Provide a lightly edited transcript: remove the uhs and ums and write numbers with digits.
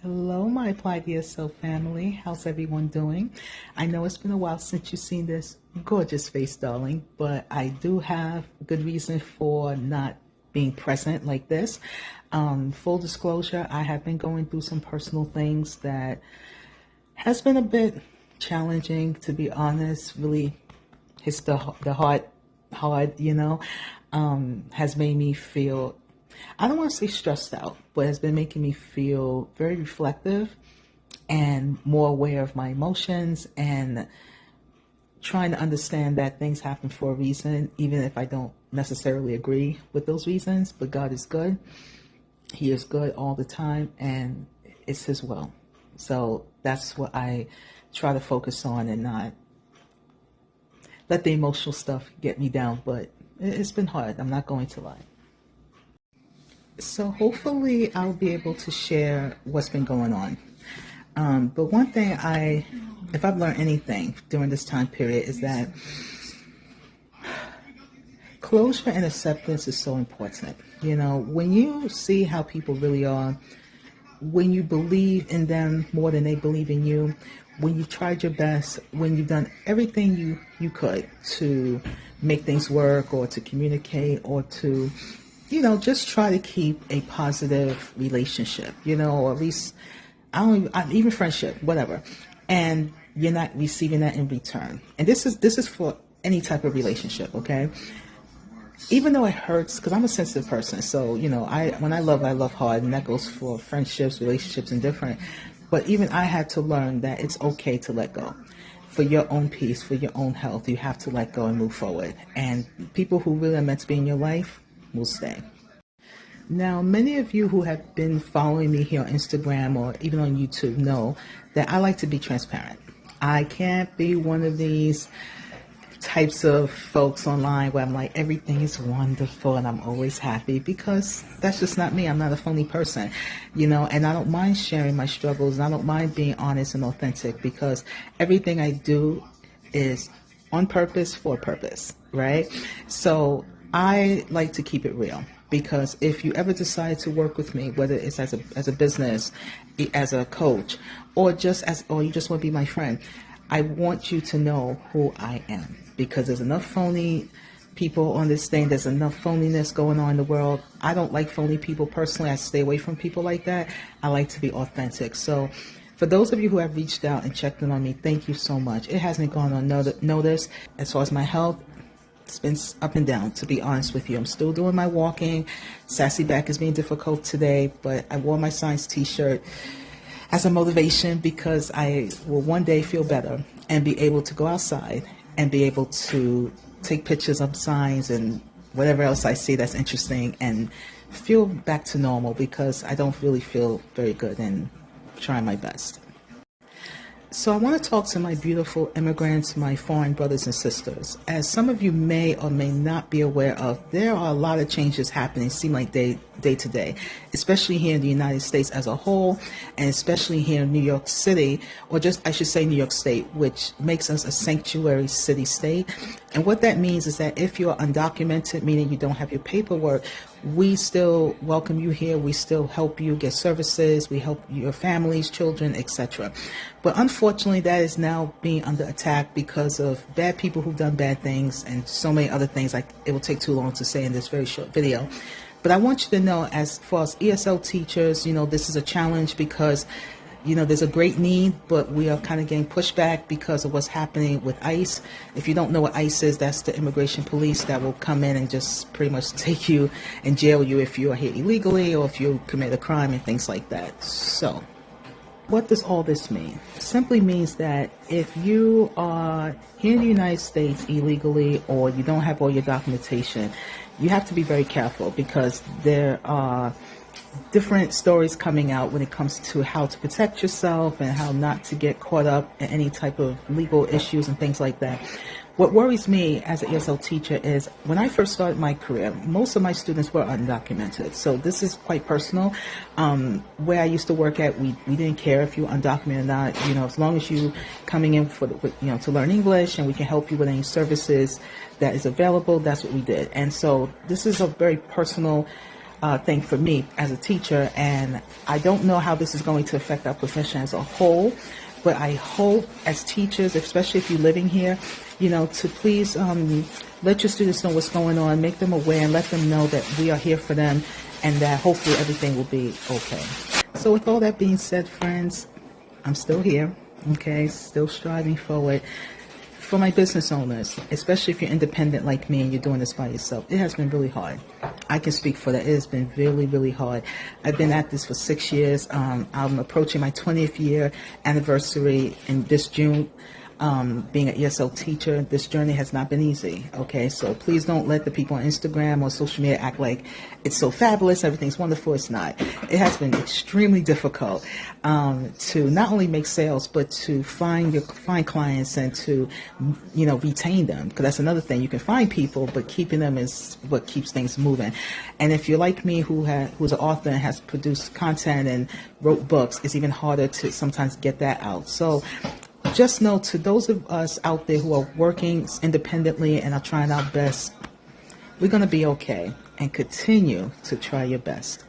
Hello, my Applied ESL family. How's everyone doing? I know it's been a while since you've seen this gorgeous face, darling, but I do have a good reason for not being present like this. Full disclosure, I have been going through some personal things that has been a bit challenging, to be honest. Really hits the heart hard, has made me feel, I don't want to say stressed out, but has been making me feel very reflective and more aware of my emotions and trying to understand that things happen for a reason, even if I don't necessarily agree with those reasons. But God is good. He is good all the time, and it's His will. So that's what I try to focus on and not let the emotional stuff get me down. But it's been hard. I'm not going to lie. So hopefully I'll be able to share what's been going on. But one thing if I've learned anything during this time period, is that closure and acceptance is so important. When you see how people really are, when you believe in them more than they believe in you, when you've tried your best, when you've done everything you could to make things work or to communicate or to just try to keep a positive relationship, or at least, even friendship, whatever. And you're not receiving that in return. And this is for any type of relationship, okay? Even though it hurts, because I'm a sensitive person. So, when I love hard, and that goes for friendships, relationships, and different. But even I had to learn that it's okay to let go. For your own peace, for your own health, you have to let go and move forward. And people who really are meant to be in your life will stay. Now, many of you who have been following me here on Instagram or even on YouTube know that I like to be transparent. I can't be one of these types of folks online where I'm like, everything is wonderful and I'm always happy, because that's just not me. I'm not a phony person, and I don't mind sharing my struggles, and I don't mind being honest and authentic, because everything I do is on purpose, for a purpose, right? So I like to keep it real, because if you ever decide to work with me, whether it's as a business, as a coach, or you just want to be my friend, I want you to know who I am, because there's enough phony people on this thing. There's enough phoniness going on in the world. I don't like phony people personally. I stay away from people like that. I like to be authentic. So for those of you who have reached out and checked in on me, thank you so much. It hasn't gone unnoticed. As far as my health, it's been up and down, to be honest with you. I'm still doing my walking. Sassy back is being difficult today, but I wore my science t-shirt as a motivation, because I will one day feel better and be able to go outside and be able to take pictures of signs and whatever else I see that's interesting and feel back to normal, because I don't really feel very good, and trying my best. So I want to talk to my beautiful immigrants, my foreign brothers and sisters. As some of you may or may not be aware of, there are a lot of changes happening, seem like day to day, especially here in the United States as a whole, and especially here in New York City, or just, I should say, New York State, which makes us a sanctuary city-state. And what that means is that if you're undocumented, meaning you don't have your paperwork, we still welcome you here. We still help you get services. We help your families, children, etc. But unfortunately, that is now being under attack because of bad people who've done bad things and so many other things. Like, it will take too long to say in this very short video. But I want you to know, as far as ESL teachers, this is a challenge, because there's a great need, but we are kind of getting pushed back because of what's happening with ICE. If you don't know what ICE is, that's the immigration police that will come in and just pretty much take you and jail you if you are here illegally or if you commit a crime and things like that. So what does all this mean? It simply means that if you are here in the United States illegally, or you don't have all your documentation, you have to be very careful, because there are different stories coming out when it comes to how to protect yourself and how not to get caught up in any type of legal issues and things like that. What worries me as an ESL teacher is, when I first started my career, most of my students were undocumented. So this is quite personal. Where I used to work at, we didn't care if you were undocumented or not. As long as you coming in to learn English, and we can help you with any services that is available, that's what we did. And so this is a very personal thing for me as a teacher, and I don't know how this is going to affect our profession as a whole, but I hope as teachers, especially if you're living here, to please let your students know what's going on, make them aware, and let them know that we are here for them, and that hopefully everything will be okay. So with all that being said, friends, I'm still here, okay, still striving forward. For my business owners, especially if you're independent like me and you're doing this by yourself, it has been really hard. I can speak for that. It has been really, really hard. I've been at this for 6 years. I'm approaching my 20th year anniversary in this June. Being an ESL teacher, this journey has not been easy, okay? So please don't let the people on Instagram or social media act like it's so fabulous, everything's wonderful. It's not. It has been extremely difficult to not only make sales, but to find clients and to, retain them. Because that's another thing. You can find people, but keeping them is what keeps things moving. And if you're like me, who's an author and has produced content and wrote books, it's even harder to sometimes get that out. So just know, to those of us out there who are working independently and are trying our best, we're going to be okay, and continue to try your best.